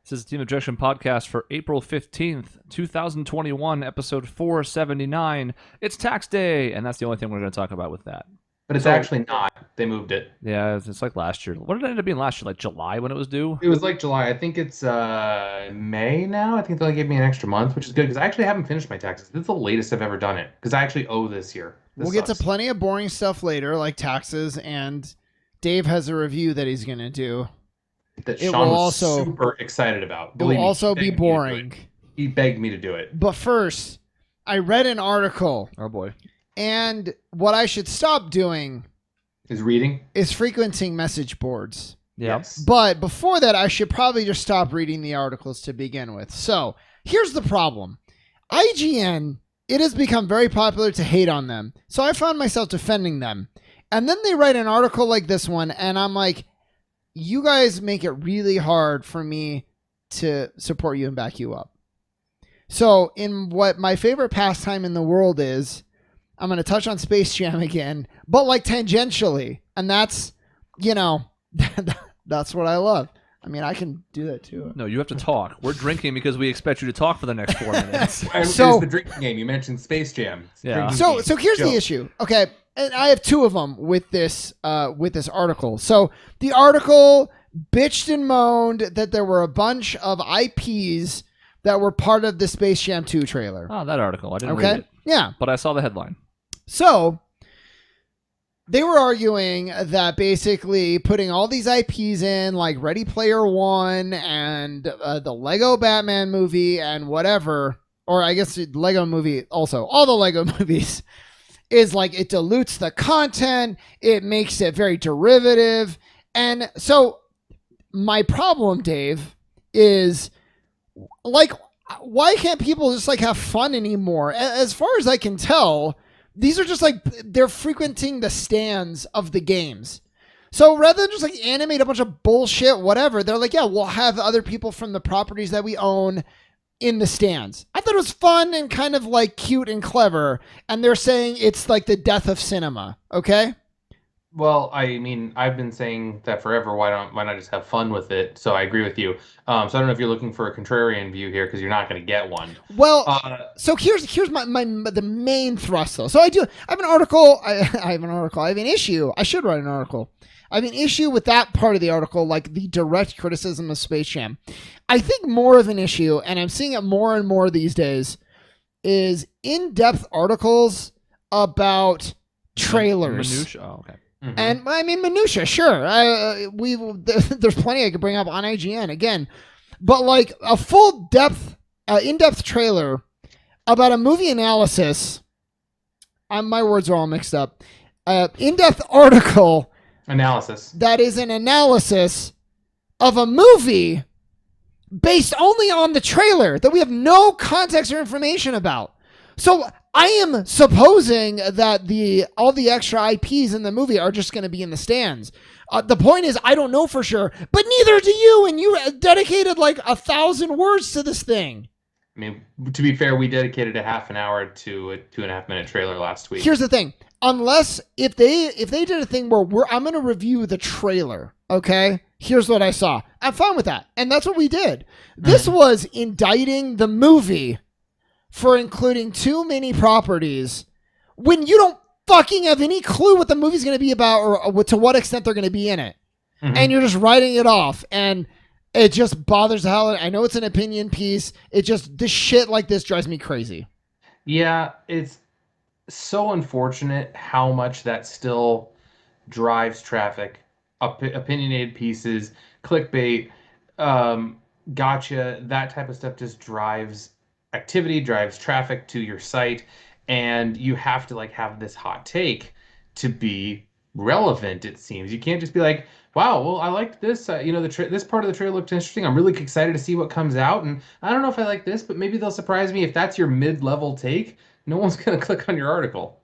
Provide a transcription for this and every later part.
This is the Team Objection podcast for April 15th, 2021, episode 479. It's tax day, and that's the only thing we're going to talk about with that. But it's actually not. They moved it. Yeah, it's like last year. What did it end up being last year? Like July when it was due? It was like July. I think it's May now. I think they only gave me an extra month, which is good because I actually haven't finished my taxes. This is the latest I've ever done it because I actually owe this year. We'll get to plenty of boring stuff later, like taxes, and Dave has a review that he's going to do. That Shaun was super excited about. It will also be boring. He begged me to do it. But first, I read an article. Oh, boy. And what I should stop doing is reading? Is frequenting message boards. Yes. But before that, I should probably just stop reading the articles to begin with. So here's the problem. IGN, it has become very popular to hate on them. So I found myself defending them. And then they write an article like this one, and I'm like, you guys make it really hard for me to support you and back you up. So in what my favorite pastime in the world is, I'm going to touch on Space Jam again, but like tangentially. And that's, that's what I love. I mean, I can do that too. No, you have to talk. We're drinking because we expect you to talk for the next 4 minutes. So it's the drinking game. You mentioned Space Jam. Yeah. So here's the issue. Okay. And I have two of them with this article. So the article bitched and moaned that there were a bunch of IPs that were part of the Space Jam 2 trailer. Oh, that article. I didn't read it. Yeah. But I saw the headline. So they were arguing that basically putting all these IPs in, like Ready Player One and the Lego Batman movie and whatever, or I guess the Lego movie also, all the Lego movies, is like it dilutes the content, it makes it very derivative. And so my problem, Dave, is like, why can't people just like have fun anymore? As far as I can tell, these are just like, they're frequenting the stands of the games. So rather than just like animate a bunch of bullshit, whatever, they're like, yeah, we'll have other people from the properties that we own in the stands. I thought it was fun and kind of like cute and clever. And they're saying it's like the death of cinema. Okay. Well, I mean, I've been saying that forever. Why not just have fun with it? So I agree with you. So I don't know if you're looking for a contrarian view here because you're not going to get one. Well, so here's the main thrust though. So I have an article. I have an issue. I should write an article. I have an issue with that part of the article, like the direct criticism of Space Jam. I think more of an issue, and I'm seeing it more and more these days, is in-depth articles about trailers. Minutia. Oh, okay. Mm-hmm. And I mean, minutia, sure. There's plenty I could bring up on IGN again, but like a full depth, in-depth trailer about a movie analysis. My words are all mixed up. In-depth article analysis that is an analysis of a movie based only on the trailer that we have no context or information about. So I am supposing that all the extra IPs in the movie are just going to be in the stands. The point is, I don't know for sure, but neither do you. And you dedicated like 1,000 words to this thing. I mean, to be fair, we dedicated a half an hour to a 2.5-minute trailer last week. Here's the thing. Unless if they did a thing where I'm going to review the trailer. Okay. Here's what I saw. I'm fine with that. And that's what we did. This was indicting the movie for including too many properties when you don't fucking have any clue what the movie's going to be about or to what extent they're going to be in it. Mm-hmm. And you're just writing it off. And it just bothers the hell out of me. I know it's an opinion piece. This shit like this drives me crazy. Yeah, it's so unfortunate how much that still drives traffic. Opinionated pieces, clickbait, gotcha, that type of stuff just drives activity, drives traffic to your site, and you have to like have this hot take to be relevant. It seems you can't just be like, wow, well, I liked this, this part of the trailer looked interesting, I'm really excited to see what comes out, and I don't know if I like this, but maybe they'll surprise me. If that's your mid-level take, no one's gonna click on your article.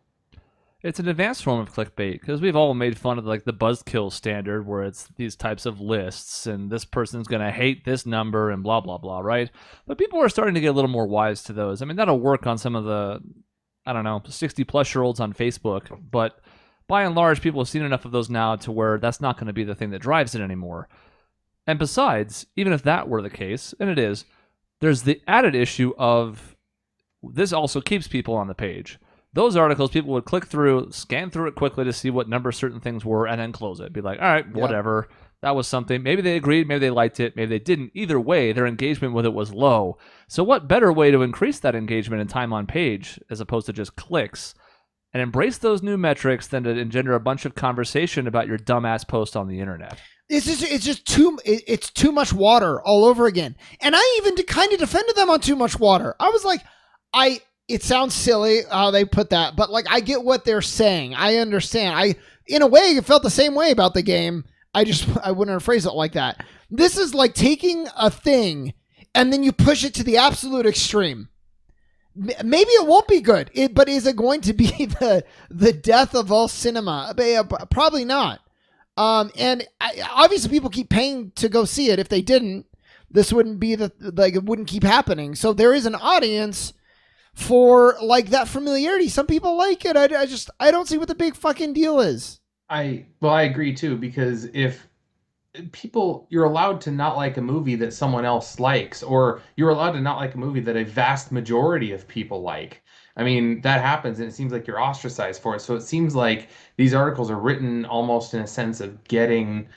It's an advanced form of clickbait because we've all made fun of like the buzzkill standard where it's these types of lists and this person's going to hate this number and blah, blah, blah, right? But people are starting to get a little more wise to those. I mean, that'll work on some of the, 60-plus-year-olds on Facebook, but by and large, people have seen enough of those now to where that's not going to be the thing that drives it anymore. And besides, even if that were the case, and it is, there's the added issue of this also keeps people on the page. Those articles, people would click through, scan through it quickly to see what number certain things were, and then close it. Be like, all right, whatever. That was something. Maybe they agreed, maybe they liked it, maybe they didn't. Either way, their engagement with it was low. So what better way to increase that engagement and time on page, as opposed to just clicks, and embrace those new metrics than to engender a bunch of conversation about your dumbass post on the internet? It's too much water all over again. And I even kind of defended them on too much water. I was like, it sounds silly how they put that, but like I get what they're saying. I understand. In a way, felt the same way about the game. I wouldn't have phrased it like that. This is like taking a thing and then you push it to the absolute extreme. Maybe it won't be good, but is it going to be the death of all cinema? Probably not. And obviously people keep paying to go see it. If they didn't, this wouldn't be it wouldn't keep happening. So there is an audience for like that familiarity. Some people like it. I don't see what the big fucking deal is. I agree too, because if you're allowed to not like a movie that someone else likes, or you're allowed to not like a movie that a vast majority of people like. I mean, that happens, and it seems like you're ostracized for it. So it seems like these articles are written almost in a sense of getting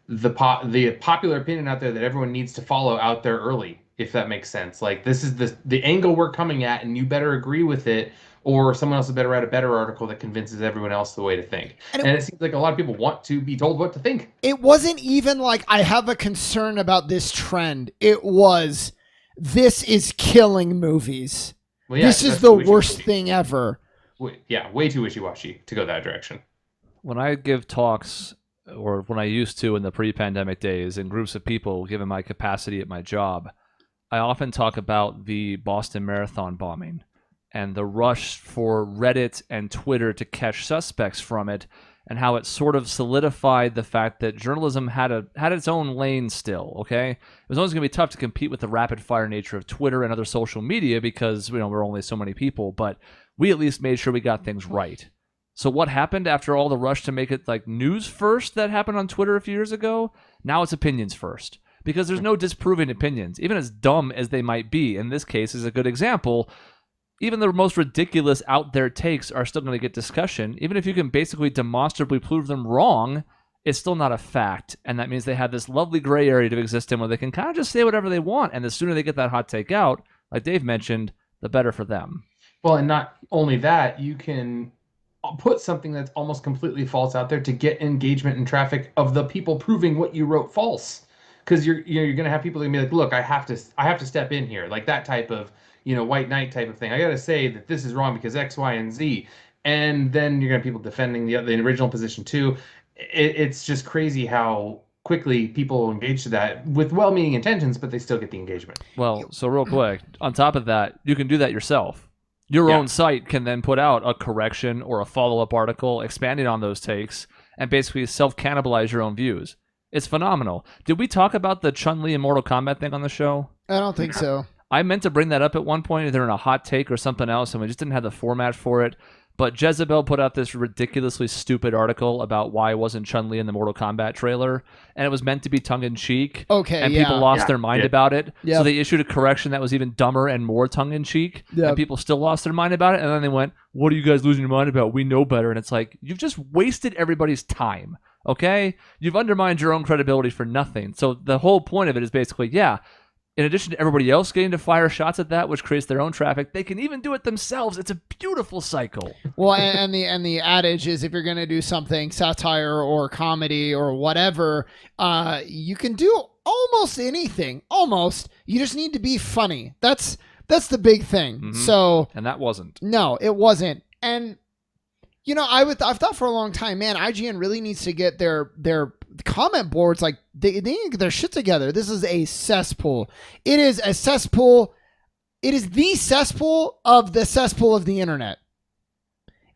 the popular opinion out there that everyone needs to follow out there early, if that makes sense. Like, this is the angle we're coming at, and you better agree with it, or someone else better write a better article that convinces everyone else the way to think. And it seems like a lot of people want to be told what to think. It wasn't even like, I have a concern about this trend. It was, this is killing movies. Well, yeah, this is the worst thing ever. Yeah, way too wishy-washy to go that direction. When I give talks, or when I used to in the pre-pandemic days, in groups of people, given my capacity at my job, I often talk about the Boston Marathon bombing and the rush for Reddit and Twitter to catch suspects from it, and how it sort of solidified the fact that journalism had its own lane still, okay? It was always going to be tough to compete with the rapid-fire nature of Twitter and other social media because, we're only so many people, but we at least made sure we got things right. So what happened after all the rush to make it like news first that happened on Twitter a few years ago? Now it's opinions first. Because there's no disproving opinions, even as dumb as they might be. In this case is a good example. Even the most ridiculous out there takes are still going to get discussion. Even if you can basically demonstrably prove them wrong, it's still not a fact. And that means they have this lovely gray area to exist in where they can kind of just say whatever they want. And the sooner they get that hot take out, like Dave mentioned, the better for them. Well, and not only that, you can put something that's almost completely false out there to get engagement and traffic of the people proving what you wrote false. Because you're going to have people that be like, look, I have to step in here, like that type of white knight type of thing. I got to say that this is wrong because X, Y, and Z. And then you're going to have people defending the original position too. It's just crazy how quickly people engage to that with well-meaning intentions, but they still get the engagement. Well, so real quick, on top of that, you can do that yourself. Your own site can then put out a correction or a follow-up article expanding on those takes and basically self-cannibalize your own views. It's phenomenal. Did we talk about the Chun-Li Immortal Kombat thing on the show? I don't think so. I meant to bring that up at one point, either in a hot take or something else, and we just didn't have the format for it. But Jezebel put out this ridiculously stupid article about why wasn't Chun-Li in the Mortal Kombat trailer, and it was meant to be tongue-in-cheek. Okay, and people lost their mind about it. Yep. So they issued a correction that was even dumber and more tongue-in-cheek, and people still lost their mind about it. And then they went, what are you guys losing your mind about? We know better. And it's like, you've just wasted everybody's time, okay? You've undermined your own credibility for nothing. So the whole point of it is basically, in addition to everybody else getting to fire shots at that, which creates their own traffic, they can even do it themselves. It's a beautiful cycle. Well, and the adage is, if you're going to do something satire or comedy or whatever, you can do almost anything. Almost. You just need to be funny. That's the big thing. Mm-hmm. So, and that wasn't. No, it wasn't. And I've thought for a long time, man, IGN really needs to get their comment boards, like they need to get their shit together. This is a cesspool. It is a cesspool. It is the cesspool of the internet.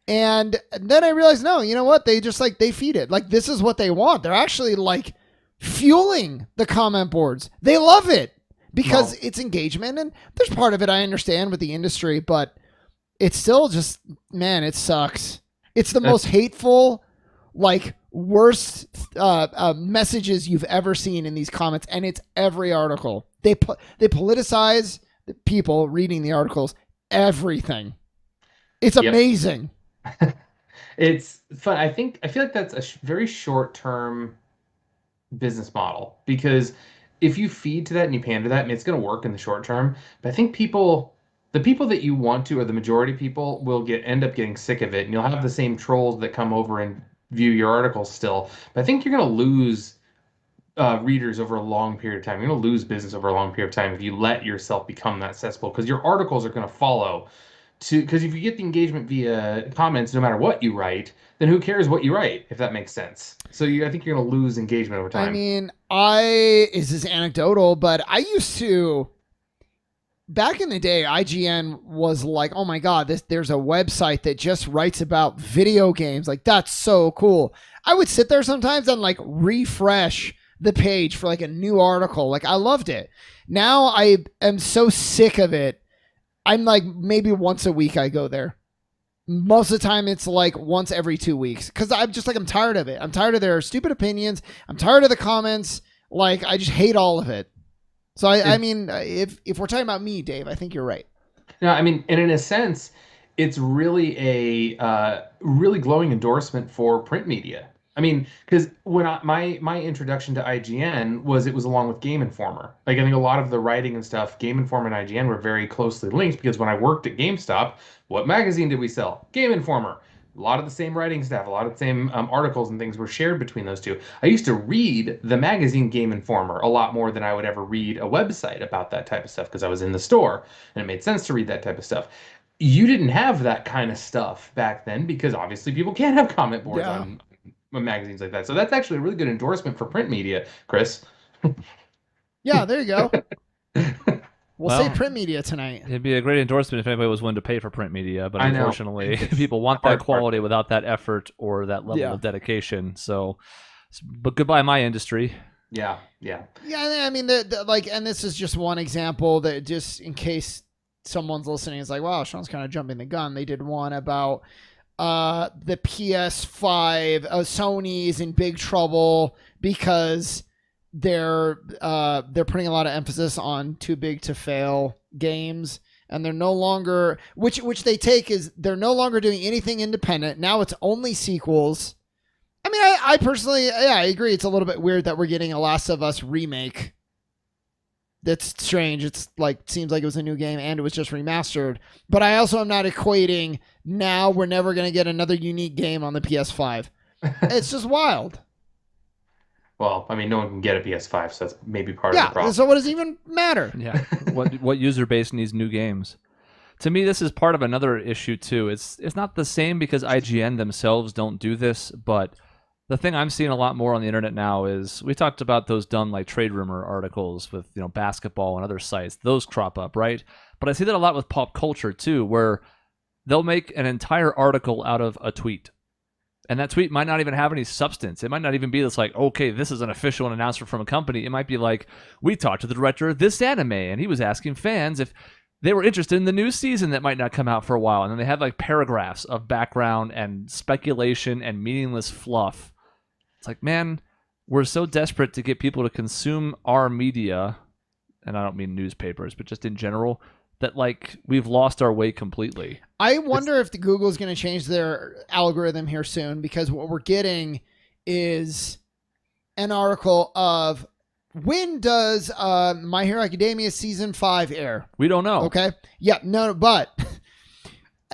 And then I realized, no, you know what? They just they feed it. Like, this is what they want. They're actually fueling the comment boards. They love it because it's engagement, and there's part of it I understand with the industry, but it's still just, man, it sucks. It's the most hateful, worst messages you've ever seen in these comments, and it's every article. They politicize the people reading the articles. Everything. It's Yep. amazing. It's fun. I feel like that's a very short-term business model, because if you feed to that and you pander that, I mean, it's going to work in the short term. But I think the people that you want to, or the majority of people, will end up getting sick of it, and you'll have the same trolls that come over and view your articles still. But I think you're going to lose readers over a long period of time. You're going to lose business over a long period of time if you let yourself become that cesspool, because your articles are going to follow. Because if you get the engagement via comments, no matter what you write, then who cares what you write, if that makes sense. So I think you're going to lose engagement over time. I mean, this is anecdotal, but I used to, back in the day, IGN was like, oh my God, there's a website that just writes about video games. Like, that's so cool. I would sit there sometimes and like refresh the page for like a new article. Like, I loved it. Now I am so sick of it. I'm like, maybe once a week I go there. Most of the time it's like once every 2 weeks, because I'm just like, I'm tired of it. I'm tired of their stupid opinions. I'm tired of the comments. Like, I just hate all of it. So I mean, if we're talking about me, Dave, I think you're right. No, I mean, and in a sense, it's really a really glowing endorsement for print media. I mean, because when my introduction to IGN was along with Game Informer. Like, I think a lot of the writing and stuff, Game Informer and IGN were very closely linked, because when I worked at GameStop, what magazine did we sell? Game Informer. A lot of the same writing staff, a lot of the same articles and things were shared between those two. I used to read the magazine Game Informer a lot more than I would ever read a website about that type of stuff, because I was in the store and it made sense to read that type of stuff. You didn't have that kind of stuff back then, because obviously people can't have comment boards on magazines like that. So that's actually a really good endorsement for print media, Chris. Yeah, there you go. We'll say print media tonight. It'd be a great endorsement if anybody was willing to pay for print media, but I know. unfortunately, people want that quality without that effort or that level of dedication. So, but goodbye, my industry. Yeah. I mean, like, and this is just one example that, just in case someone's listening, is like, wow, Shaun's kind of jumping the gun. They did one about the PS5, Sony's in big trouble because they're putting a lot of emphasis on too big to fail games, and they're no longer, which they take is they're no longer doing anything independent. Now it's only sequels. I mean, I personally, I agree. It's a little bit weird that we're getting a Last of Us remake. That's strange. It's like, seems like it was a new game and it was just remastered. But I also am not equating, now we're never going to get another unique game on the PS5. It's just wild. Well, I mean, no one can get a PS5, so that's maybe part of the problem. So what does it even matter? Yeah. What user base needs new games? To me, this is part of another issue too. It's not the same because IGN themselves don't do this, but the thing I'm seeing a lot more on the internet now is, we talked about those dumb like trade rumor articles with, basketball and other sites. Those crop up, right? But I see that a lot with pop culture too, where they'll make an entire article out of a tweet. And that tweet might not even have any substance. It might not even be this like, okay, this is an official announcement from a company. It might be like, we talked to the director of this anime, and he was asking fans if they were interested in the new season that might not come out for a while. And then they have like paragraphs of background and speculation and meaningless fluff. It's like, man, we're so desperate to get people to consume our media, and I don't mean newspapers, but just in general, that like we've lost our way completely. I wonder if the Google's going to change their algorithm here soon, because what we're getting is an article of, when does My Hero Academia season 5 air? We don't know. Okay. Yeah, no, but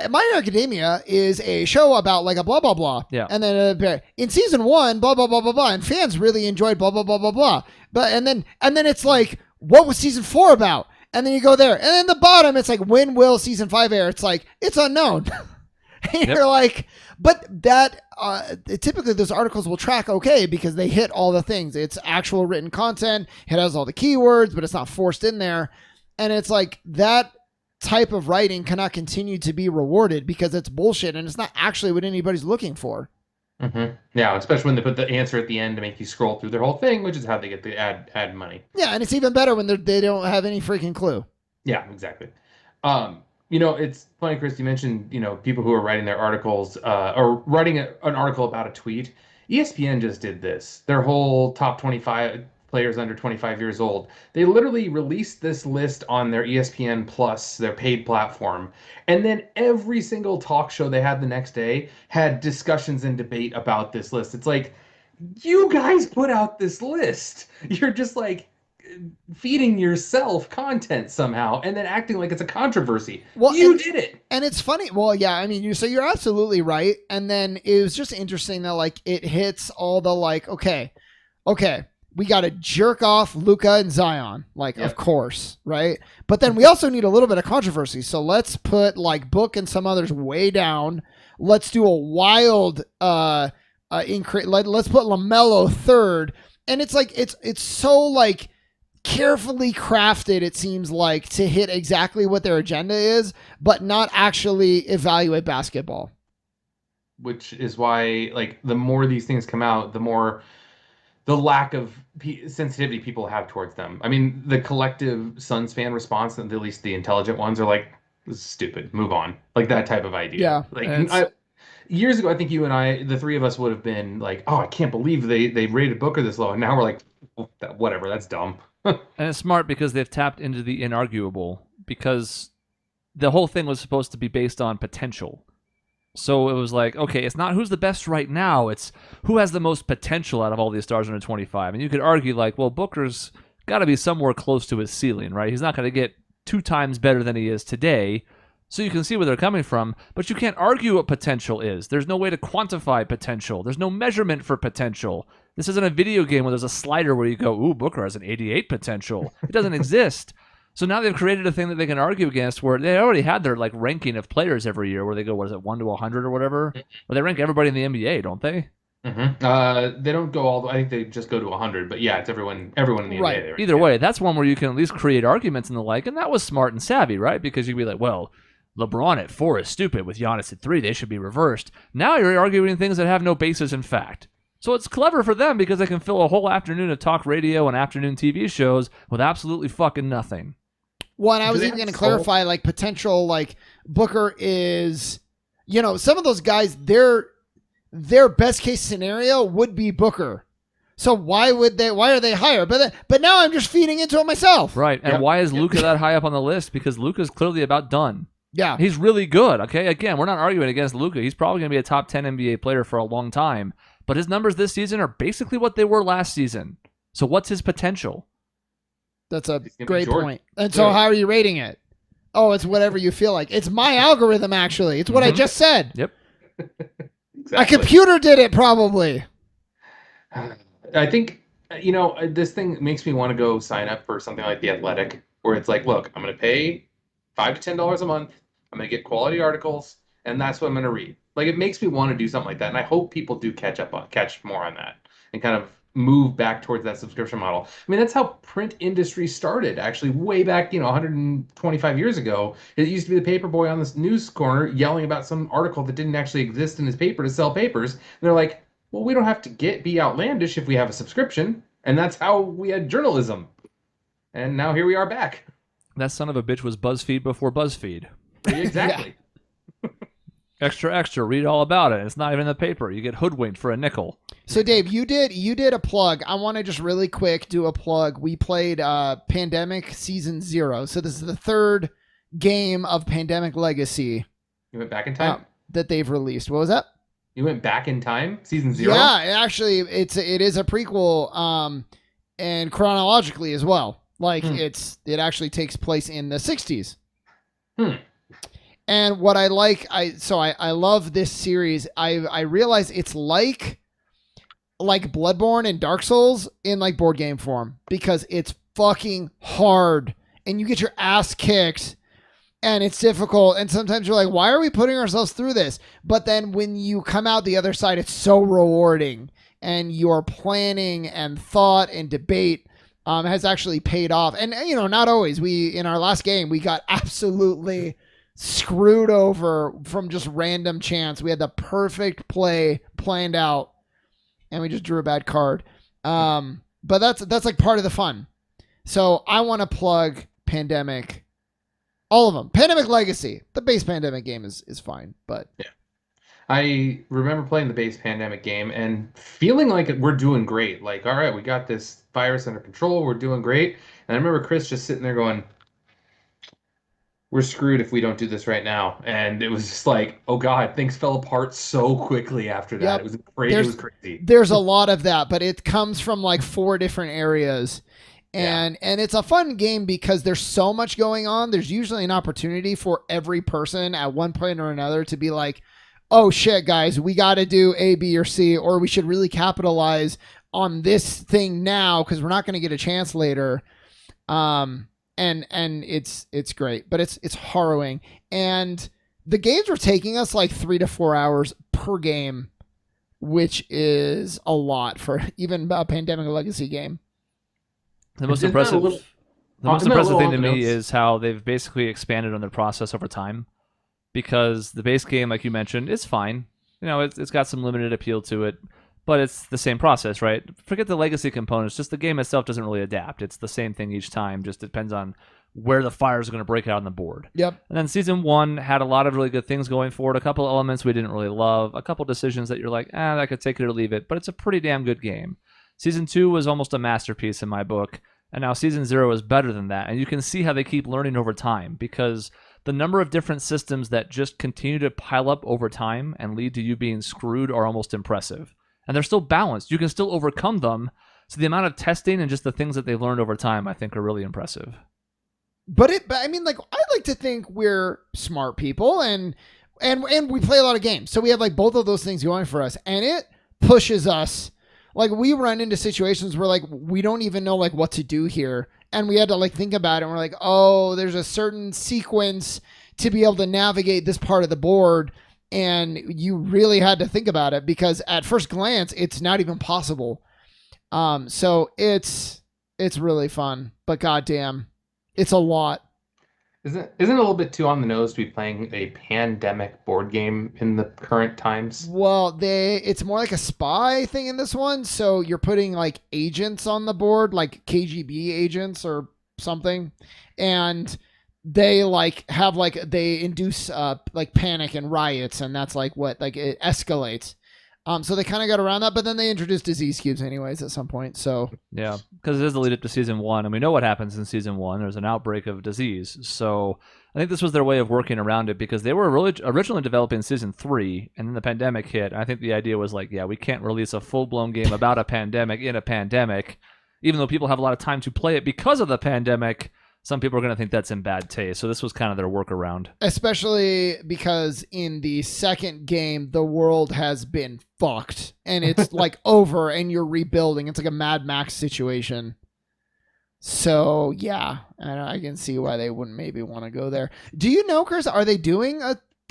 My Hero Academia is a show about like a blah, blah, blah. Yeah. And then in season 1, blah, blah, blah, blah, blah. And fans really enjoyed blah, blah, blah, blah, blah. But, and then it's like, what was season 4 about? And then you go there. And then the bottom, it's like, when will season 5 air? It's like, it's unknown. And you're like, but that, typically those articles will track okay because they hit all the things. It's actual written content. It has all the keywords, but it's not forced in there. And it's like, that type of writing cannot continue to be rewarded because it's bullshit and it's not actually what anybody's looking for. Mm-hmm. Yeah, especially when they put the answer at the end to make you scroll through their whole thing, which is how they get the ad money. Yeah, and it's even better when they don't have any freaking clue. Yeah, exactly. It's funny, Chris, you mentioned, people who are writing their articles or writing an article about a tweet. ESPN just did this. Their whole top 25 players under 25 years old. They literally released this list on their ESPN Plus, their paid platform. And then every single talk show they had the next day had discussions and debate about this list. It's like, you guys put out this list. You're just like feeding yourself content somehow and then acting like it's a controversy. Well, you did it. And it's funny. Well, yeah, I mean, you're absolutely right. And then it was just interesting that like it hits all the like, okay, we got to jerk off Luka and Zion, like, of course, right? But then we also need a little bit of controversy. So let's put like Book and some others way down. Let's do a wild increase. Let's put LaMelo third. And it's like it's so like carefully crafted, it seems like, to hit exactly what their agenda is, but not actually evaluate basketball. Which is why, like, the more these things come out, the more the lack of sensitivity people have towards them. I mean, the collective Suns fan response, at least the intelligent ones, are like, this is stupid, move on. Like, that type of idea. Yeah. Like, years ago, I think you and I, the three of us, would have been like, oh, I can't believe they rated Booker this low. And now we're like, whatever, that's dumb. And it's smart because they've tapped into the inarguable, because the whole thing was supposed to be based on potential. So it was like, okay, it's not who's the best right now, it's who has the most potential out of all these stars under 25. And you could argue like, well, Booker's got to be somewhere close to his ceiling, right? He's not going to get 2 times better than he is today. So you can see where they're coming from, but you can't argue what potential is. There's no way to quantify potential. There's no measurement for potential. This isn't a video game where there's a slider where you go, ooh, Booker has an 88 potential. It doesn't exist. So now they've created a thing that they can argue against, where they already had their like ranking of players every year, where they go, what is it, 1 to 100 or whatever? But they rank everybody in the NBA, don't they? Mm-hmm. They don't go all the way. I think they just go to 100. But yeah, it's everyone in the right. NBA. Either way, that's one where you can at least create arguments and the like, and that was smart and savvy, right? Because you'd be like, well, LeBron at 4 is stupid. With Giannis at 3, they should be reversed. Now you're arguing things that have no basis in fact. So it's clever for them because they can fill a whole afternoon of talk radio and afternoon TV shows with absolutely fucking nothing. Well, and I was even going to clarify, like, potential, like, Booker is, you know, some of those guys, their best case scenario would be Booker. So why are they higher? But now I'm just feeding into it myself. Right. And why is Luka that high up on the list? Because Luka's clearly about done. Yeah. He's really good. Okay. Again, we're not arguing against Luka. He's probably going to be a top 10 NBA player for a long time. But his numbers this season are basically what they were last season. So what's his potential? That's a great point. And so how are you rating it? Oh, it's whatever you feel like. It's my algorithm, actually. It's what I just said. Yep. Exactly. A computer did it, probably. I think, you know, this thing makes me want to go sign up for something like The Athletic, where it's like, look, I'm going to pay $5 to $10 a month. I'm going to get quality articles, and that's what I'm going to read. Like, it makes me want to do something like that, and I hope people do catch more on that and kind of move back towards that subscription model. I mean, that's how print industry started, actually, way back, 125 years ago. It used to be the paper boy on this news corner yelling about some article that didn't actually exist in his paper to sell papers. And they're like, well, we don't have to be outlandish if we have a subscription. And that's how we had journalism. And now here we are back. That son of a bitch was BuzzFeed before BuzzFeed. Exactly. Extra, extra, read all about it. It's not even in the paper. You get hoodwinked for a nickel. So, Dave, you did a plug. I want to just really quick do a plug. We played Pandemic Season 0. So this is the 3rd game of Pandemic Legacy. You went back in time? That they've released. What was that? You went back in time? Season 0? Yeah, actually, it is a prequel, and chronologically as well. Like, it actually takes place in the 60s. And what I like, I love this series. I realize it's like Bloodborne and Dark Souls in like board game form, because it's fucking hard and you get your ass kicked and it's difficult. And sometimes you're like, why are we putting ourselves through this? But then when you come out the other side, it's so rewarding, and your planning and thought and debate has actually paid off. And, not always. In our last game, we got absolutely screwed over from just random chance. We had the perfect play planned out, and we just drew a bad card. But that's like part of the fun. So I want to plug Pandemic, all of them. Pandemic Legacy, the base Pandemic game is fine, but yeah. I remember playing the base pandemic game and feeling like we're doing great. Like, all right, we got this virus under control. We're doing great. And I remember Chris just sitting there going, we're screwed if we don't do this right now. And it was just like, oh God, things fell apart so quickly after that. Yep. It was crazy. It was crazy. There's a lot of that, but it comes from like 4 different areas. And it's a fun game because there's so much going on. There's usually an opportunity for every person at one point or another to be like, oh shit, guys, we got to do A, B, or C, or we should really capitalize on this thing now because we're not going to get a chance later. And it's great, but it's harrowing. And the games were taking us like 3 to 4 hours per game, which is a lot for even a Pandemic Legacy game. The most Isn't that a impressive, little- the most isn't that a impressive little thing to on the me nose? is how they've basically expanded on their process over time. Because the base game, like you mentioned, is fine. You know, it's got some limited appeal to it, but it's the same process, right? Forget the legacy components. Just the game itself doesn't really adapt. It's the same thing each time. Just depends on where the fire is going to break out on the board. Yep. And then season 1 had a lot of really good things going for it. A couple elements we didn't really love. A couple decisions that you're like, I could take it or leave it. But it's a pretty damn good game. Season 2 was almost a masterpiece in my book. And now season 0 is better than that. And you can see how they keep learning over time because the number of different systems that just continue to pile up over time and lead to you being screwed are almost impressive. And they're still balanced. You can still overcome them. So the amount of testing and just the things that they've learned over time, I think, are really impressive. But I mean, like, I like to think we're smart people and we play a lot of games. So we have like both of those things going for us. And it pushes us. Like we run into situations where like we don't even know like what to do here. And we had to like think about it. And we're like, oh, there's a certain sequence to be able to navigate this part of the board. And you really had to think about it because at first glance, it's not even possible. So it's really fun, but goddamn, it's a lot. Isn't it a little bit too on the nose to be playing a pandemic board game in the current times? Well, it's more like a spy thing in this one. So you're putting like agents on the board, like KGB agents or something, and they like have like they induce like panic and riots, and that's like what like it escalates. So they kind of got around that, but then they introduced disease cubes anyways at some point. So Yeah, because it is the lead up to season 1, and we know what happens in season 1. There's an outbreak of disease. So I think this was their way of working around it because they were really originally developing season 3, and then the pandemic hit. And I think the idea was like, yeah, we can't release a full-blown game about a pandemic in a pandemic, even though people have a lot of time to play it because of the pandemic. Some people are going to think that's in bad taste. So this was kind of their workaround. especially because in the second game, the world has been fucked and it's like over and you're rebuilding. It's like a Mad Max situation. So yeah, I can see why they wouldn't maybe want to go there. Do you know, Chris, are they doing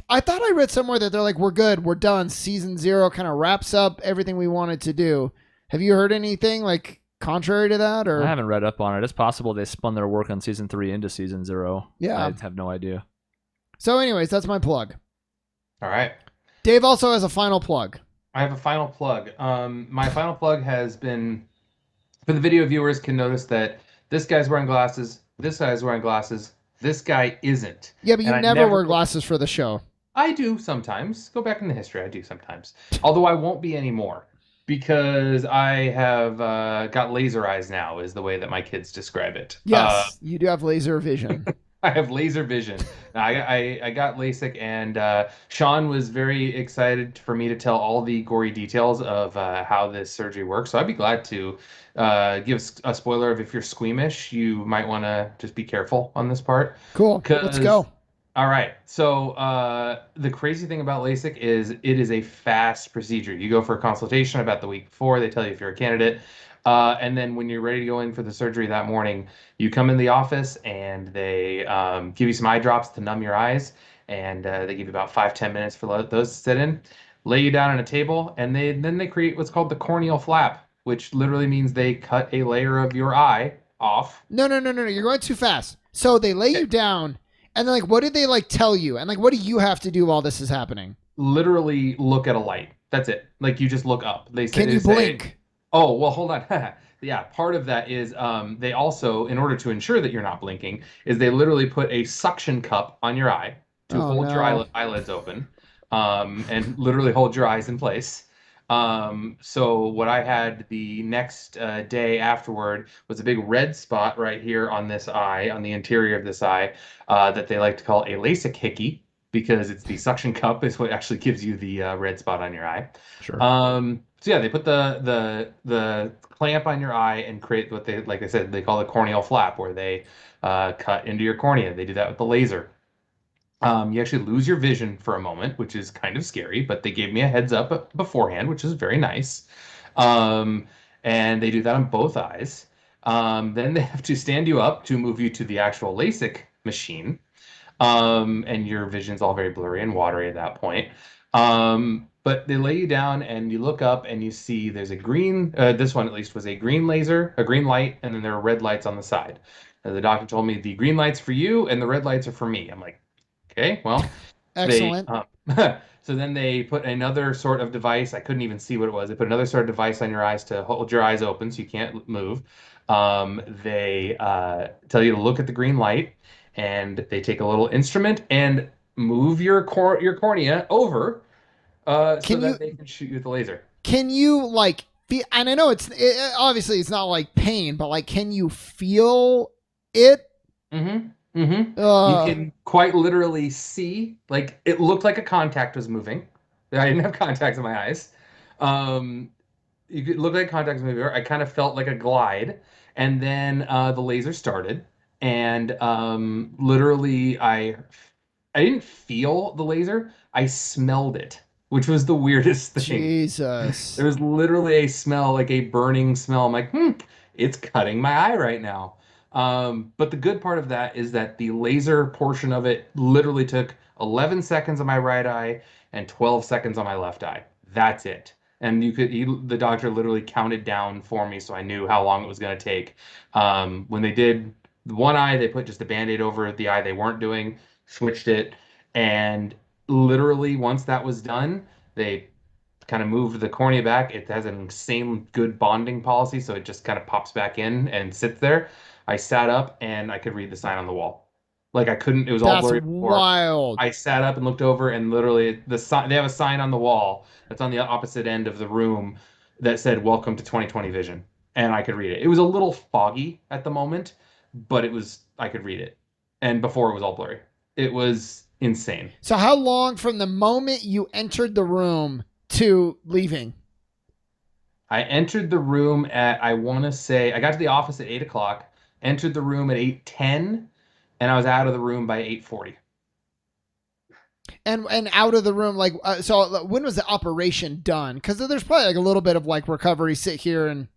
I thought I read somewhere that they're like, we're good, we're done. Season 0 kind of wraps up everything we wanted to do. Have you heard anything like contrary to that? Or I haven't read up on it. It's possible they spun their work on season 3 into season 0. Yeah. I have no idea. So anyways, that's my plug. All right. Dave also has a final plug. I have a final plug. My final plug has been, for the video viewers can notice that this guy's wearing glasses, this guy's wearing glasses, this guy isn't. Yeah, but you And I never wear glasses for the show. I do sometimes. Go back in the history, I do sometimes. Although I won't be anymore because I have got laser eyes now, is the way that my kids describe it. Yes, you do have laser vision. I have laser vision. I got LASIK, and Shaun was very excited for me to tell all the gory details of how this surgery works. So I'd be glad to give a spoiler of if you're squeamish, you might want to just be careful on this part. Cool. Let's go. All right. So the crazy thing about LASIK is it is a fast procedure. You go for a consultation about the week before. They tell you if you're a candidate. And then when you're ready to go in for the surgery that morning, you come in the office and they give you some eye drops to numb your eyes. And they give you about 5-10 minutes for those to sit in, lay you down on a table, and then they create what's called the corneal flap, which literally means they cut a layer of your eye off. No. You're going too fast. So they lay you down, and then like, what did they like tell you? And like, what do you have to do while this is happening? Literally look at a light. That's it. Like you just look up. They say, Can you blink? Oh, well, hold on. Yeah, part of that is they also, in order to ensure that you're not blinking, is they literally put a suction cup on your eye to hold your eyelids open. and literally hold your eyes in place. So what I had the next day afterward was a big red spot right here on this eye, on the interior of this eye, that they like to call a Lasik hickey because it's the suction cup is what actually gives you the red spot on your eye. Sure. So yeah, they put the clamp on your eye and create what they, like I said, they call the corneal flap, where they cut into your cornea. They do that with the laser. You actually lose your vision for a moment, which is kind of scary, but they gave me a heads up beforehand, which is very nice. Um, and they do that on both eyes. Then they have to stand you up to move you to the actual LASIK machine. And your vision's all very blurry and watery at that point. But they lay you down and you look up and you see there's a green, this one at least was a green laser, a green light, and then there are red lights on the side. The doctor told me the green light's for you and the red lights are for me. I'm like, okay, well, Excellent. so then they put another sort of device. I couldn't even see what it was. They put another sort of device on your eyes to hold your eyes open so you can't move. They tell you to look at the green light, and they take a little instrument and move your cornea over so that they can shoot you with the laser. Can you like feel? And I know obviously it's not like pain, but like, can you feel it? Mm-hmm. Mm-hmm. You can quite literally see, like, it looked like a contact was moving. I didn't have contacts in my eyes. You could look like contacts moving. I kind of felt like a glide, and then the laser started, and literally I didn't feel the laser. I smelled it, which was the weirdest thing. Jesus. There was literally a smell, like a burning smell. I'm like, it's cutting my eye right now. But the good part of that is that the laser portion of it literally took 11 seconds on my right eye and 12 seconds on my left eye. That's it. And the doctor literally counted down for me, so I knew how long it was going to take. When they did the one eye, they put just a Band-Aid over the eye they weren't doing, switched it, and literally once that was done, they kind of moved the cornea back. It has an insane good bonding policy, so it just kind of pops back in and sits there. I sat up and I could read the sign on the wall. Like I couldn't, it was all blurry before. Wild. I sat up and looked over and literally the sign, they have a sign on the wall that's on the opposite end of the room that said welcome to 2020 vision, and I could read it. It was a little foggy at the moment, but I could read it. And before it was all blurry. It was insane. So how long from the moment you entered the room to leaving? I entered the room at, I want to say, I got to the office at 8 o'clock, entered the room at 8:10, and I was out of the room by 8:40. And out of the room, like, so when was the operation done? Because there's probably like a little bit of like recovery, sit here and...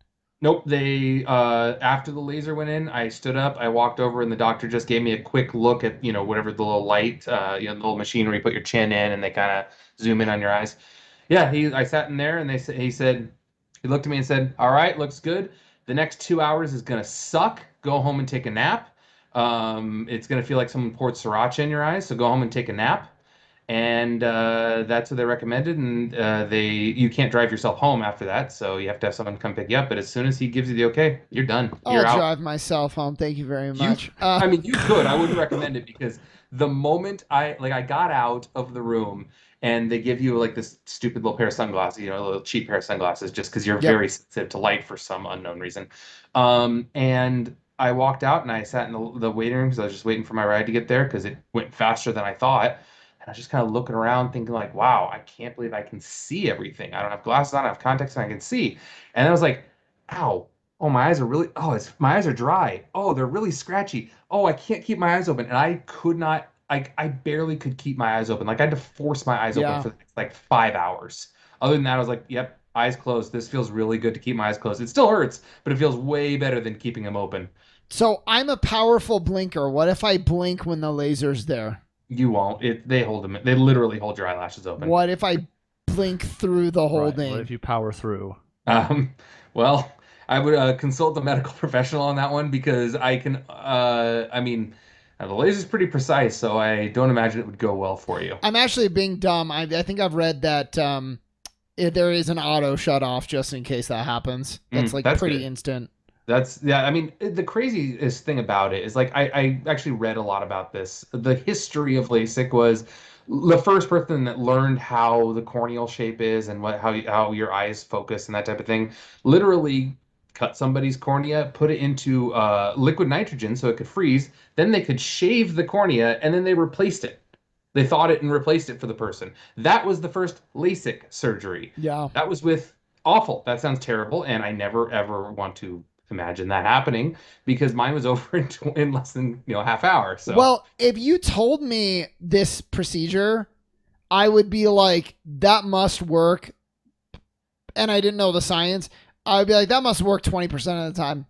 Nope, they, after the laser went in, I stood up, I walked over, and the doctor just gave me a quick look at, whatever the little light, the little machine where you put your chin in and they kind of zoom in on your eyes. Yeah, I sat in there and he looked at me and said, all right, looks good. The next 2 hours is going to suck. Go home and take a nap. It's going to feel like someone poured sriracha in your eyes, so go home and take a nap. And that's what they recommended. And you can't drive yourself home after that, so you have to have someone come pick you up. But as soon as he gives you the okay, you're done. You're I'll out. drive myself home. Thank you very much. I mean, you could. I wouldn't recommend it because the moment I got out of the room and they give you like this stupid little pair of sunglasses, a little cheap pair of sunglasses, just because you're very sensitive to light for some unknown reason. And I walked out and I sat in the waiting room because I was just waiting for my ride to get there because it went faster than I thought. And I was just kind of looking around thinking like, wow, I can't believe I can see everything. I don't have glasses on, I have contacts and I can see. And I was like, ow. Oh, my eyes are really, my eyes are dry. Oh, they're really scratchy. Oh, I can't keep my eyes open. And I could not, I barely could keep my eyes open. Like I had to force my eyes open for the next, like 5 hours. Other than that, I was like, yep, eyes closed. This feels really good to keep my eyes closed. It still hurts, but it feels way better than keeping them open. So I'm a powerful blinker. What if I blink when the laser's there? You won't. They hold them. They literally hold your eyelashes open. What if I blink through the whole thing? What if you power through? Well, I would consult a medical professional on that one because I can. I mean, the laser's pretty precise, so I don't imagine it would go well for you. I'm actually being dumb. I think I've read that there is an auto shut off just in case that happens. That's pretty good. instant. I mean, the craziest thing about it is like I actually read a lot about this. The history of LASIK was the first person that learned how the corneal shape is and how your eyes focus and that type of thing, literally cut somebody's cornea, put it into liquid nitrogen so it could freeze. Then they could shave the cornea, and then they replaced it. They thawed it and replaced it for the person. That was the first LASIK surgery. Yeah. That was with awful. That sounds terrible, and I never ever want to imagine that happening because mine was over in less than half hour. So Well, if you told me this procedure, I would be like, that must work. And I didn't know the science. I would be like, that must work 20% of the time.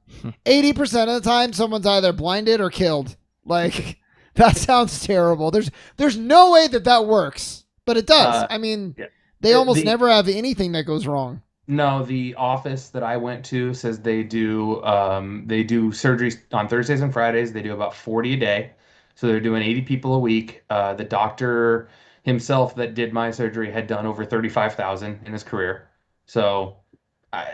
80% of the time, someone's either blinded or killed. Like, that sounds terrible. There's no way that works, but it does. I mean, yeah. they almost never have anything that goes wrong. No, the office that I went to says they do surgeries on Thursdays and Fridays. They do about 40 a day. So they're doing 80 people a week. The doctor himself that did my surgery had done over 35,000 in his career. So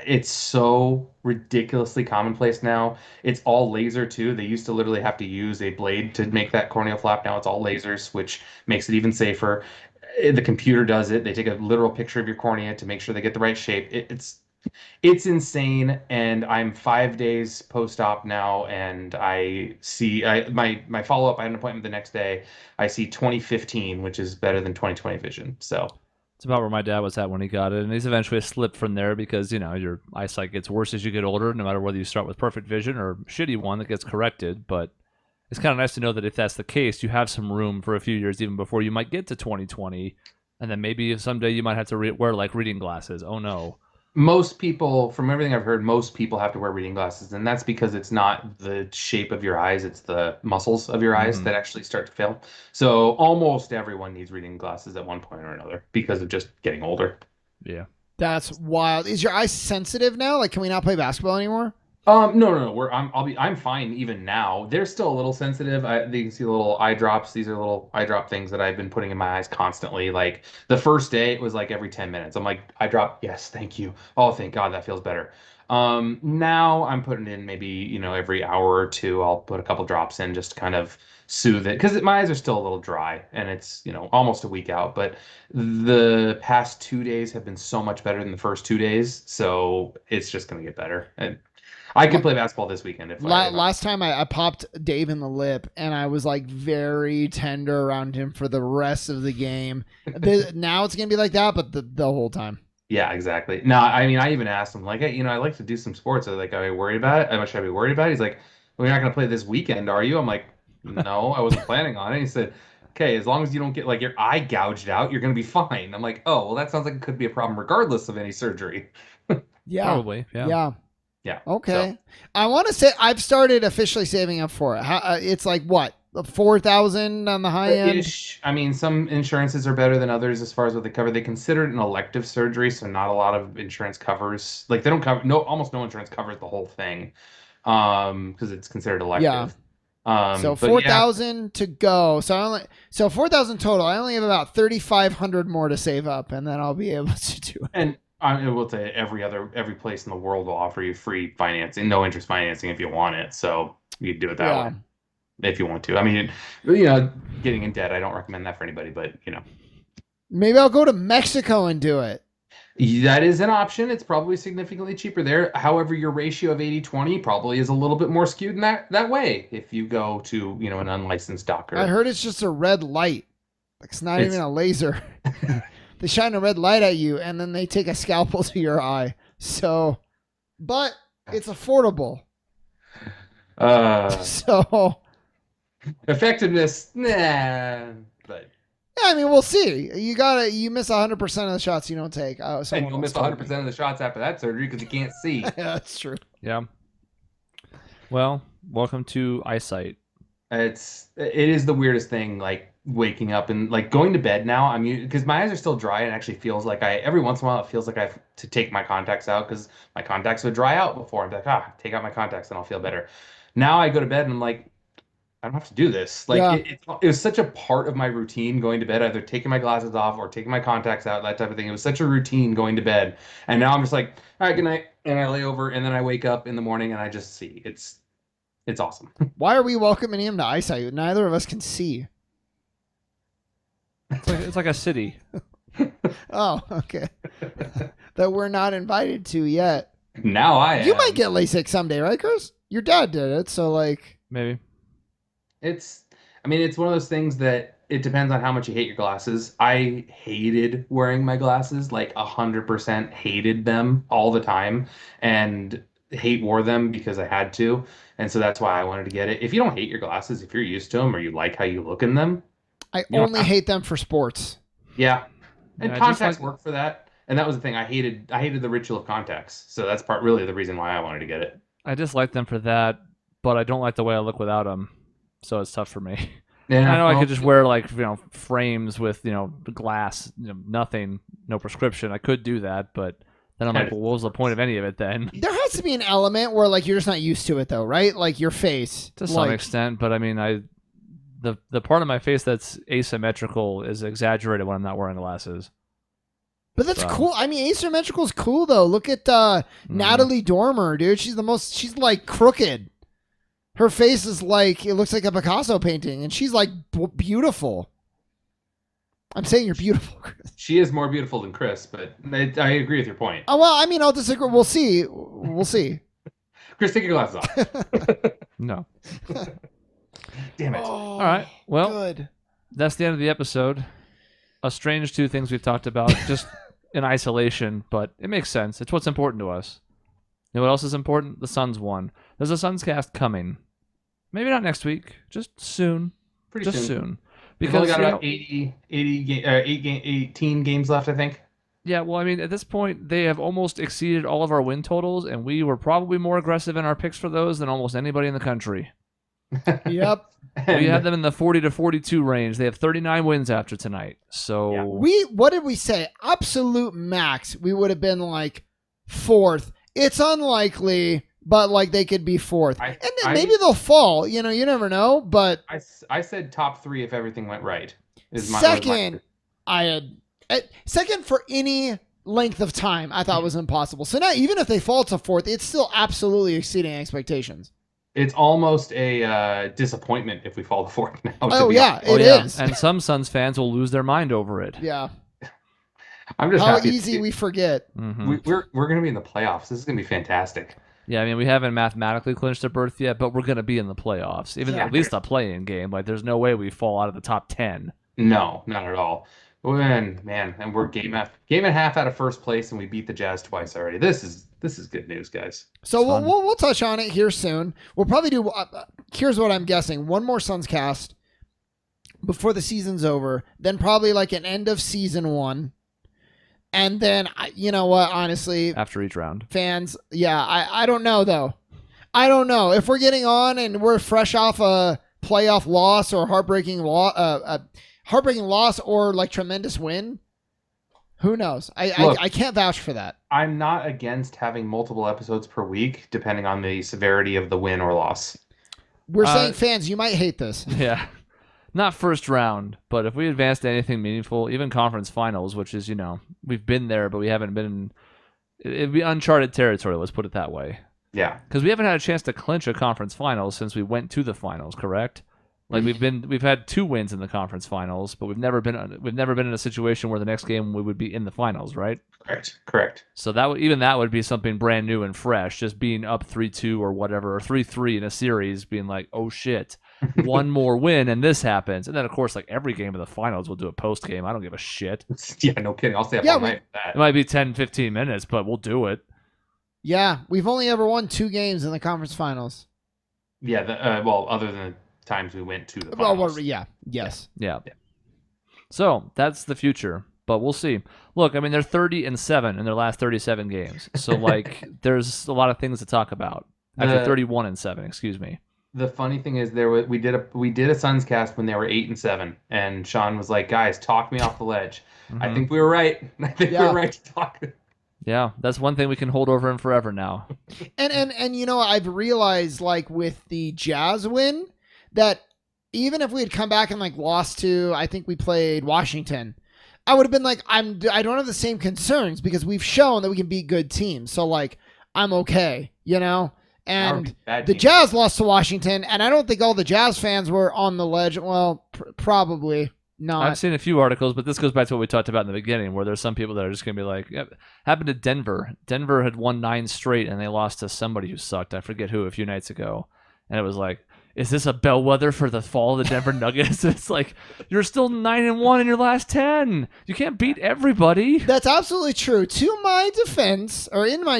it's so ridiculously commonplace now. It's all laser too. They used to literally have to use a blade to make that corneal flap. Now it's all lasers, which makes it even safer. The computer does it. They take a literal picture of your cornea to make sure they get the right shape. It's insane. And I'm 5 days post-op now, and I see my follow-up. I had an appointment the next day. I see 2015, which is better than 2020 vision. So It's about where my dad was at when he got it, and he's eventually slipped from there because your eyesight gets worse as you get older, no matter whether you start with perfect vision or shitty one that gets corrected. But it's kind of nice to know that if that's the case, you have some room for a few years even before you might get to 2020, and then maybe someday you might have to wear like reading glasses. Oh no. most people, from everything I've heard, most people have to wear reading glasses, and that's because it's not the shape of your eyes, it's the muscles of your eyes that actually start to fail. So almost everyone needs reading glasses at one point or another because of just getting older. Yeah. That's wild. Is your eye sensitive now? Like, can we not play basketball anymore? No. I'm fine even now. They're still a little sensitive. You can see the little eye drops. These are little eye drop things that I've been putting in my eyes constantly. Like the first day, it was like every 10 minutes. I'm like, eye drop. Yes, thank you. Oh, thank God, that feels better. Now I'm putting in maybe, every hour or two, I'll put a couple drops in just to kind of soothe it because my eyes are still a little dry and it's, almost a week out. But the past 2 days have been so much better than the first 2 days. So it's just going to get better. And I could play basketball this weekend if last time I popped Dave in the lip and I was like very tender around him for the rest of the game. Now it's gonna be like that, but the whole time. Yeah, exactly. No, I mean, I even asked him like, hey, I like to do some sports. I was like, are you worried about it? How much should I be worried about it? He's like, well, you're not gonna play this weekend, are you? I'm like, no, I wasn't planning on it. He said, okay, as long as you don't get like your eye gouged out, you're gonna be fine. I'm like, oh, well, that sounds like it could be a problem regardless of any surgery. Yeah. Probably. Yeah. Yeah. Yeah. Okay. So, I want to say I've started officially saving up for it. It's like what? 4,000 on the high end? I mean, some insurances are better than others as far as what they cover. They consider it an elective surgery, so not a lot of insurance covers. Like they don't cover almost no insurance covers the whole thing, because it's considered elective. Yeah. So 4,000 to go. So 4,000 total. I only have about 3,500 more to save up, and then I'll be able to do it. And I will say every place in the world will offer you free financing, no interest financing if you want it. So you can do it that way if you want to. I mean, getting in debt, I don't recommend that for anybody, but maybe I'll go to Mexico and do it. That is an option. It's probably significantly cheaper there. However, your ratio of 80-20 probably is a little bit more skewed in that way if you go to, an unlicensed doctor. I heard it's just a red light. Like it's not even a laser. They shine a red light at you and then they take a scalpel to your eye. So, but it's affordable. So effectiveness, nah, but yeah, I mean, we'll see. You miss 100% of the shots you don't take. And you'll miss 100% of the shots after that surgery because you can't see. Yeah, that's true. Yeah. Well, welcome to eyesight. It is the weirdest thing, like waking up and like going to bed now. I mean, because my eyes are still dry, and it actually feels like every once in a while it feels like I have to take my contacts out because my contacts would dry out before. I'm like, take out my contacts and I'll feel better. Now I go to bed and I'm like, I don't have to do this. Like it was such a part of my routine going to bed, either taking my glasses off or taking my contacts out, that type of thing. It was such a routine going to bed. And now I'm just like, all right, good night. And I lay over and then I wake up in the morning and I just see. It's awesome. Why are we welcoming him to eyesight? Neither of us can see. It's like a city. Oh, okay. That we're not invited to yet. Now I am. You might get LASIK someday, right, Chris? Your dad did it, so like. Maybe. It's one of those things that it depends on how much you hate your glasses. I hated wearing my glasses, like 100% hated them all the time, and wore them because I had to. And so that's why I wanted to get it. If you don't hate your glasses, if you're used to them or you like how you look in them, I only hate them for sports. yeah. And Yeah, contacts work for that. And that was the thing. I hated the ritual of contacts. So that's really the reason why I wanted to get it. I just like them for that, but I don't like the way I look without them. So it's tough for me. Yeah, I know I could just wear like frames with glass, nothing, no prescription. I could do that, but then I'm like, well, what was the point of any of it then? There has to be an element where like you're just not used to it though, right? Like your face. To some extent, but I mean, the part of my face that's asymmetrical is exaggerated when I'm not wearing glasses. But that's cool. I mean, asymmetrical is cool though. Look at Natalie Dormer, dude. She's like crooked. Her face is like, it looks like a Picasso painting, and she's like beautiful. I'm saying you're beautiful, Chris. She is more beautiful than Chris, but I agree with your point. Oh, well, I mean, I'll disagree. We'll see. Chris, take your glasses off. No. Damn it. Oh, all right. Well, good. That's the end of the episode. A strange two things we've talked about just in isolation, but it makes sense. It's what's important to us. You know what else is important? The Suns won. There's a Suns cast coming. Maybe not next week. Just soon. Pretty soon. We've only got about 18 games left, I think. Yeah, well, I mean, at this point, they have almost exceeded all of our win totals, and we were probably more aggressive in our picks for those than almost anybody in the country. Yep. We had them in the 40 to 42 range. They have 39 wins after tonight. So Yeah. What did we say? Absolute max, we would have been like fourth. It's unlikely, but like they could be fourth. And then maybe they'll fall. You never know. But I said top 3 if everything went right. Second for any length of time, I thought was impossible. So now, even if they fall to fourth, it's still absolutely exceeding expectations. It's almost a disappointment if we fall to fourth now. Oh, yeah, it is. And some Suns fans will lose their mind over it. Yeah. I'm just how happy easy we forget. Mm-hmm. We're going to be in the playoffs. This is going to be fantastic. Yeah, I mean, we haven't mathematically clinched a berth yet, but we're going to be in the playoffs. Even at least a play-in game. Like, there's no way we fall out of the top 10. No, not at all. And we're game and a half out of first place, and we beat the Jazz twice already. This is good news, guys. So we'll touch on it here soon. We'll probably do. Here's what I'm guessing: one more Suns cast before the season's over, then probably like an end of season 1, and then you know what? Honestly, after each round, fans. Yeah, I don't know though. I don't know if we're getting on and we're fresh off a playoff loss or heartbreaking loss or like tremendous win. Who knows? I can't vouch for that. I'm not against having multiple episodes per week, depending on the severity of the win or loss. We're saying fans, you might hate this. Yeah. Not first round, but if we advance to anything meaningful, even conference finals, which is, we've been there, but we haven't been. It'd be uncharted territory, let's put it that way. Yeah. Because we haven't had a chance to clinch a conference finals since we went to the finals, correct? Like we've had 2 wins in the conference finals, but we've never been in a situation where the next game we would be in the finals, right? Correct. So that would be something brand new and fresh, just being up 3-2 or whatever, or 3-3 in a series, being like, oh shit, one more win and this happens, and then of course like every game of the finals we'll do a post game. I don't give a shit. Yeah, no kidding. I'll stay up all night for that. It might be 10-15 minutes, but we'll do it. Yeah, we've only ever won 2 games in the conference finals. Yeah, other than times we went to the finals. Well, yes. Yeah. So that's the future, but we'll see. Look, I mean, they're 30-7 in their last 37 games, so like there's a lot of things to talk about. Actually, 31-7. Excuse me. The funny thing is, we did a Suns cast when they were 8-7, and Shaun was like, "Guys, talk me off the ledge." Mm-hmm. I think we were right. We were right to talk. Yeah, that's one thing we can hold over him forever now. And I've realized like with the Jazz win that even if we had come back and like lost to, I think we played Washington, I would have been like, I don't have the same concerns because we've shown that we can beat good teams. So like, I'm okay, And the Jazz lost to Washington, and I don't think all the Jazz fans were on the ledge. Well, probably. not. I've seen a few articles, but this goes back to what we talked about in the beginning, where there's some people that are just going to be like, yep. Happened to Denver. Denver had won 9 straight, and they lost to somebody who sucked. I forget who, a few nights ago. And it was like, is this a bellwether for the fall of the Denver Nuggets? It's like, you're still 9-1 in your last 10. You can't beat everybody. That's absolutely true. In my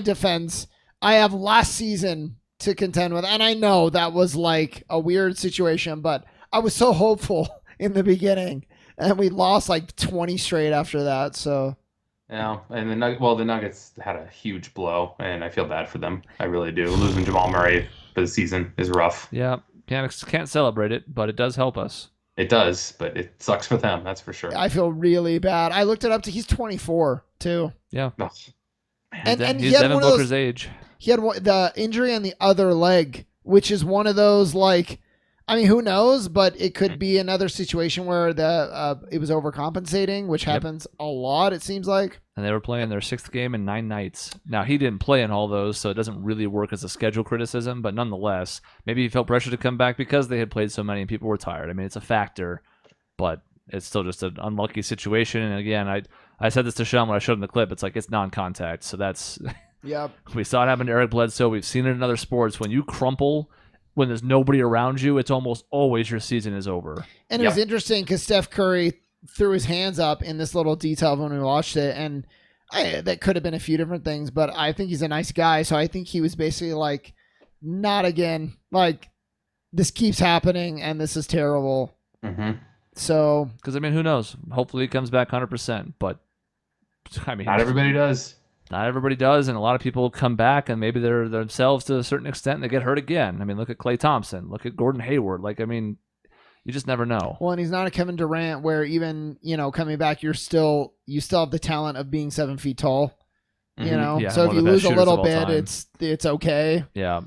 defense, I have last season to contend with. And I know that was like a weird situation, but I was so hopeful in the beginning. And we lost like 20 straight after that. So, yeah, and the Nuggets had a huge blow, and I feel bad for them. I really do. Losing Jamal Murray for the season is rough. Yeah, can't celebrate it, but it does help us. It does, but it sucks for them. That's for sure. I feel really bad. I looked it up. He's 24 too. Yeah, Oh, and he's he had Devin one of Booker's those, age. He had the injury on the other leg, which is one of those like, I mean, who knows? But it could be another situation where it was overcompensating, which happens a lot. It seems like. And they were playing their 6th game in 9 nights. Now, he didn't play in all those, so it doesn't really work as a schedule criticism. But nonetheless, maybe he felt pressure to come back because they had played so many and people were tired. I mean, it's a factor, but it's still just an unlucky situation. And again, I said this to Shaun when I showed him the clip. It's like, it's non-contact. So that's... Yep. We saw it happen to Eric Bledsoe. We've seen it in other sports. When you crumple, when there's nobody around you, it's almost always your season is over. And it was interesting because Steph Curry threw his hands up in this little detail when we watched it, and that could have been a few different things, but I think he's a nice guy, so I think he was basically like, not again. Like, this keeps happening, and this is terrible. Mm-hmm. So, because I mean, who knows? Hopefully, he comes back 100%. But I mean, not everybody does. Not everybody does, and a lot of people come back, and maybe they're themselves to a certain extent, and they get hurt again. I mean, look at Klay Thompson, look at Gordon Hayward. Like, I mean, you just never know. Well, and he's not a Kevin Durant where even, coming back, you still have the talent of being 7 feet tall. Yeah, so if one you of the best lose a shooters little of all bit, time. it's okay. Yeah.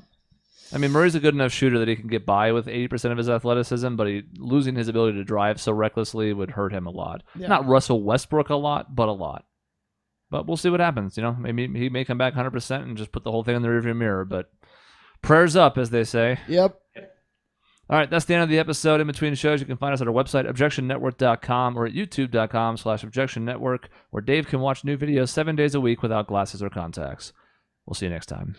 I mean, Murray's a good enough shooter that he can get by with 80% of his athleticism, but losing his ability to drive so recklessly would hurt him a lot. Yeah. Not Russell Westbrook a lot, but a lot. But we'll see what happens. Maybe he may come back 100% and just put the whole thing in the rearview mirror. But prayers up, as they say. Yep. All right, that's the end of the episode. In between shows, you can find us at our website, objectionnetwork.com, or at youtube.com/objectionnetwork, where Dave can watch new videos 7 days a week without glasses or contacts. We'll see you next time.